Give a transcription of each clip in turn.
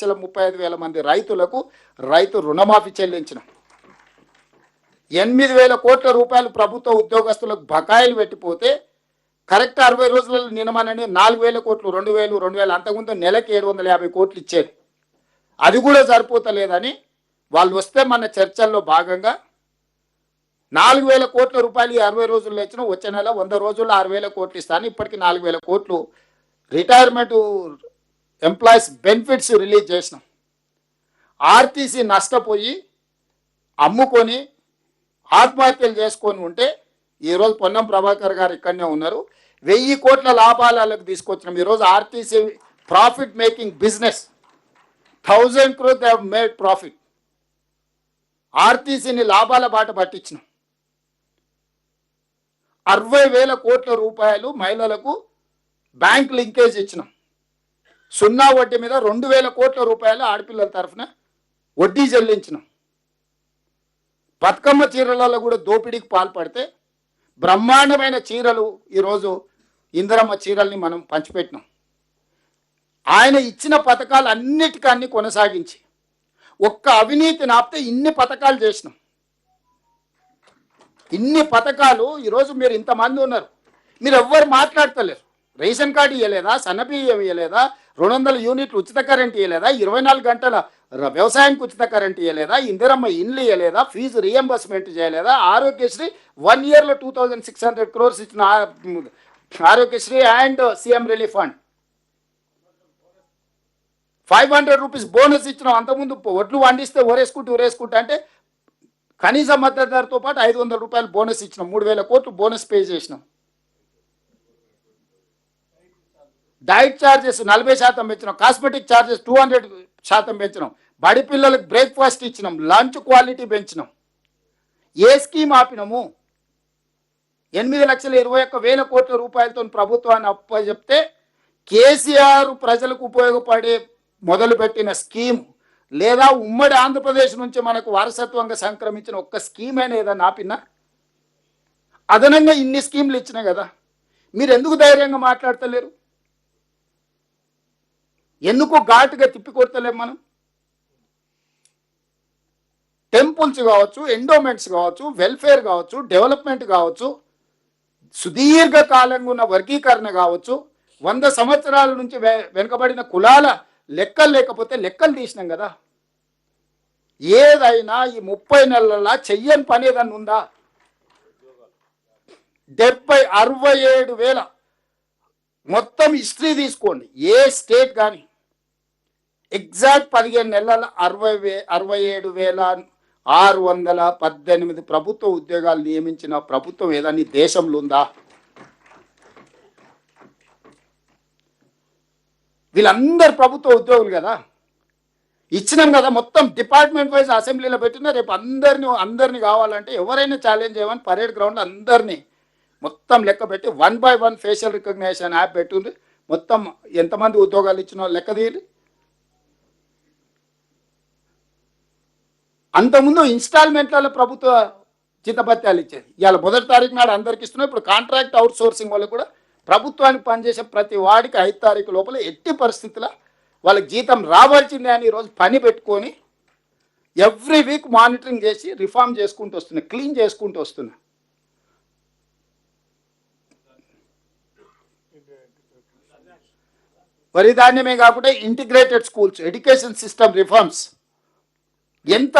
2,35,000 మంది రైతులకు రైతు రుణమాఫీ చెల్లించినాం. 8,000 కోట్ల రూపాయలు ప్రభుత్వ ఉద్యోగస్తులకు బకాయిలు పెట్టిపోతే కరెక్ట్ 60 రోజులలో నియమనని 4,000 కోట్లు, 2,000 అంతకుముందు నెలకి 750 కోట్లు ఇచ్చేది. అది కూడా సరిపోతలేదని వాళ్ళు వస్తే మన చర్చల్లో భాగంగా 4,000 కోట్ల రూపాయలు 60 రోజుల్లో ఇచ్చిన, వచ్చే నెల 100 రోజుల్లో 6,000 కోట్లు ఇస్తాను. ఇప్పటికి 4,000 కోట్లు రిటైర్మెంట్ ఎంప్లాయీస్ బెనిఫిట్స్ రిలీజ్ చేసినాం. ఆర్టీసీ నష్టపోయి అమ్ముకొని ఆత్మహత్యలు చేసుకొని ఉంటే ఈరోజు పొన్నం ప్రభాకర్ గారు ఇక్కడనే ఉన్నారు. 1,000 కోట్ల లాభాలకు తీసుకొచ్చినాం. ఈరోజు RTC profit making business 1,000 crores they have made profit. ఆర్టీసీని లాభాల బాట పట్టించినాం. 60,000 కోట్ల రూపాయలు మహిళలకు బ్యాంక్ లింకేజ్ ఇచ్చినాం. 0 వడ్డీ మీద 2,000 కోట్ల రూపాయలు ఆడపిల్లల తరఫున వడ్డీ చెల్లించినాం. బతుకమ్మ చీరలలో కూడా దోపిడీకి పాల్పడితే బ్రహ్మాండమైన చీరలు ఈరోజు ఇందిరమ్మ చీరల్ని మనం పంచిపెట్టినాం. ఆయన ఇచ్చిన పథకాలు అన్నిటికన్నీ కొనసాగించి ఒక్క అవినీతి నాపితే ఇన్ని పథకాలు చేసినాం. ఇన్ని పథకాలు ఈరోజు మీరు ఇంతమంది ఉన్నారు, మీరు ఎవ్వరు మాట్లాడతలేరు. రేషన్ కార్డు ఇవ్వలేదా, సన్నబియ్యం ఇవ్వలేదా, 200 యూనిట్లు ఉచిత కరెంట్ ఇవ్వలేదా, 24 గంటల వ్యవసాయానికి ఉచిత కరెంట్ ఇవ్వలేదా, ఇందిరమ్మ ఇండ్లు ఇవ్వలేదా, ఫీజు రియంబర్స్మెంట్ చేయలేదా, ఆరోగ్యశ్రీ 1 yearలో 2,600 crores ఇచ్చిన Aarogyasri and CM relief fund 500 rupees bonus ఇచ్చినాం. అంతకుముందు ఒడ్లు వండిస్తే ఊరేసుకుంటూ అంటే కనీస మద్దతు ధరతో పాటు 500 రూపాయలు బోనస్ ఇచ్చినాం. 3,000 కోట్లు బోనస్ పే చేసినాం. డైట్ ఛార్జెస్ 40% పెంచినాం. కాస్మెటిక్ ఛార్జెస్ 200% పెంచినాం. బడి పిల్లలకు బ్రేక్ఫాస్ట్ ఇచ్చినాం. లంచ్ క్వాలిటీ పెంచినాం. ఏ స్కీమ్ ఆపినాము? 8,21,000 కోట్ల రూపాయలతో ప్రభుత్వాన్ని అప్పచెప్తే కేసీఆర్ ప్రజలకు ఉపయోగపడే మొదలుపెట్టిన స్కీమ్ లేదా ఉమ్మడి ఆంధ్రప్రదేశ్ నుంచి మనకు వారసత్వంగా సంక్రమించిన ఒక్క స్కీమ్ అయినా ఏదన్నా ఆపినా? అదనంగా ఇన్ని స్కీమ్లు ఇచ్చినా కదా, మీరు ఎందుకు ధైర్యంగా మాట్లాడతలేరు? ఎందుకు ఘాటుగా తిప్పికొడతలేం? మనం టెంపుల్స్ కావచ్చు, ఎండోమెంట్స్ కావచ్చు, వెల్ఫేర్ కావచ్చు, డెవలప్మెంట్ కావచ్చు, సుదీర్ఘకాలంగా ఉన్న వర్గీకరణ కావచ్చు, 100 సంవత్సరాల నుంచి వెనుకబడిన కులాల లెక్కలు లేకపోతే లెక్కలు తీసినాం కదా. ఏదైనా ఈ 30 నెలల చెయ్యని పని ఏదన్నా ఉందా? 67,000 మొత్తం హిస్టరీ తీసుకోండి, ఏ స్టేట్ కానీ ఎగ్జాక్ట్ 15 నెలల 67,618 ప్రభుత్వ ఉద్యోగాలు నియమించిన ప్రభుత్వం ఏదైనా దేశంలో ఉందా? వీళ్ళందరూ ప్రభుత్వ ఉద్యోగులు కదా, ఇచ్చినాం కదా. మొత్తం డిపార్ట్మెంట్ వైజ్ అసెంబ్లీలో పెట్టినా రేపు అందరినీ కావాలంటే ఎవరైనా ఛాలెంజ్ చేయమని పరేడ్ గ్రౌండ్లో అందరినీ మొత్తం లెక్క పెట్టి 1 by 1 ఫేషియల్ రికగ్నేషన్ యాప్ పెట్టుంది. మొత్తం ఎంతమంది ఉద్యోగాలు ఇచ్చినో లెక్క తీయాలి. అంతకుముందు ఇన్స్టాల్మెంట్లలో ప్రభుత్వ జీతభత్యాలు ఇచ్చేది. ఇవాళ 1వ తారీఖు నాడు అందరికి ఇస్తున్నాం. ఇప్పుడు కాంట్రాక్ట్ అవుట్ సోర్సింగ్ వల్ల కూడా ప్రభుత్వానికి పనిచేసే ప్రతి వాడికి 5వ తారీఖు లోపల ఎట్టి పరిస్థితుల్లో వాళ్ళకి జీతం రావాల్సిందే అని ఈరోజు పని పెట్టుకొని ఎవ్రీ వీక్ మానిటరింగ్ చేసి రిఫార్మ్ చేసుకుంటూ వస్తున్నా, క్లీన్ చేసుకుంటూ వస్తున్నా. వరిధాన్యమే కాకుండా integrated schools, education system reforms ఎంత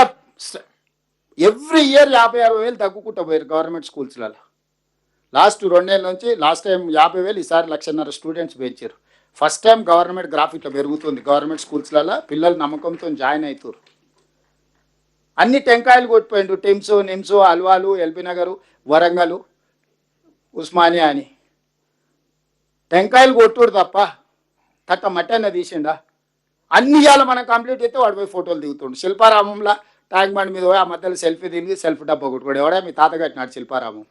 ఎవ్రీ ఇయర్ 50,000-60,000 తగ్గుకుంటూ పోయారు గవర్నమెంట్ స్కూల్స్లలో. లాస్ట్ 2 నెలల నుంచి లాస్ట్ టైం 50,000, ఈసారి 1,50,000 స్టూడెంట్స్ పెంచారు. ఫస్ట్ టైం గవర్నమెంట్ గ్రాఫిక్లో పెరుగుతుంది. గవర్నమెంట్ స్కూల్స్లలో పిల్లలు నమ్మకంతో జాయిన్ అవుతారు. అన్ని టెంకాయలు కొట్టిపోయిండు. టిమ్స్, నిమ్స్, అల్వాలు, ఎల్బీ నగరు, వరంగల్, ఉస్మానియా అని టెంకాయలు కొట్టుడు తప్ప తట్ట మట్టి అన్న తీసిండా? అన్ని ఇవాళ మనం కంప్లీట్ అయితే వాడు పోయి ఫోటోలు దిగుతుండు. శిల్పారామంలో ట్యాంక్ బండ్ మీద పోయి ఆ మధ్యలో సెల్ఫీ దిగి సెల్ఫీ డబ్బా కొట్టుకోడు. ఎవడా మీ తాత కట్టినాడు శిల్పారామం.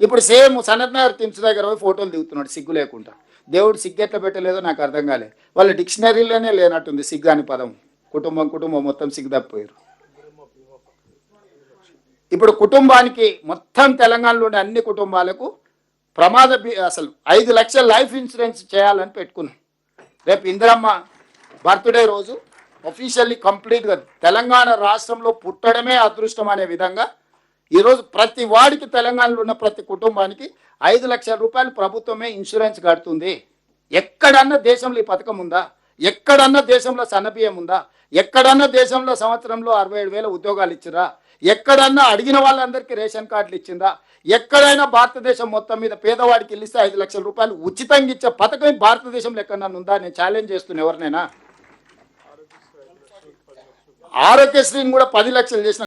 ఇప్పుడు సేమ్ సనత్ నగర్ టిమ్స్ దగ్గర పోయి ఫోటోలు దిగుతున్నాడు సిగ్గు లేకుండా. దేవుడు సిగ్గు ఎట్లా పెట్టలేదో నాకు అర్థం కాలేదు. వాళ్ళ డిక్షనరీలోనే లేనట్టుంది సిగ్గు అని పదం. కుటుంబం మొత్తం సిగ్గు తప్పిపోయారు. ఇప్పుడు కుటుంబానికి మొత్తం తెలంగాణలో ఉండే అన్ని కుటుంబాలకు అసలు 5 లక్షల లైఫ్ ఇన్సూరెన్స్ చేయాలని పెట్టుకున్నాం. రేపు ఇందిరమ్మ బర్త్డే రోజు అఫీషియల్లీ కంప్లీట్గా తెలంగాణ రాష్ట్రంలో పుట్టడమే అదృష్టం అనే విధంగా ఈరోజు ప్రతి వాడికి తెలంగాణలో ఉన్న ప్రతి కుటుంబానికి 5 లక్షల రూపాయలు ప్రభుత్వమే ఇన్సూరెన్స్ కడుతుంది. ఎక్కడన్నా దేశంలో ఈ పథకం ఉందా? ఎక్కడన్నా దేశంలో సన్నబియ్యం ఉందా? ఎక్కడన్నా దేశంలో సంవత్సరంలో 67,000 ఉద్యోగాలు ఇచ్చిరా? ఎక్కడన్నా అడిగిన వాళ్ళందరికీ రేషన్ కార్డులు ఇచ్చిందా? ఎక్కడైనా భారతదేశం మొత్తం మీద పేదవాడికి ఇల్లిస్తే 5 లక్షల రూపాయలు ఉచితంగా ఇచ్చే పథకం భారతదేశంలో ఎక్కడన్నా ఉందా? నేను ఛాలెంజ్ చేస్తున్నా ఎవరినైనా. ఆరోగ్యశ్రీని కూడా 10 లక్షలు చేసిన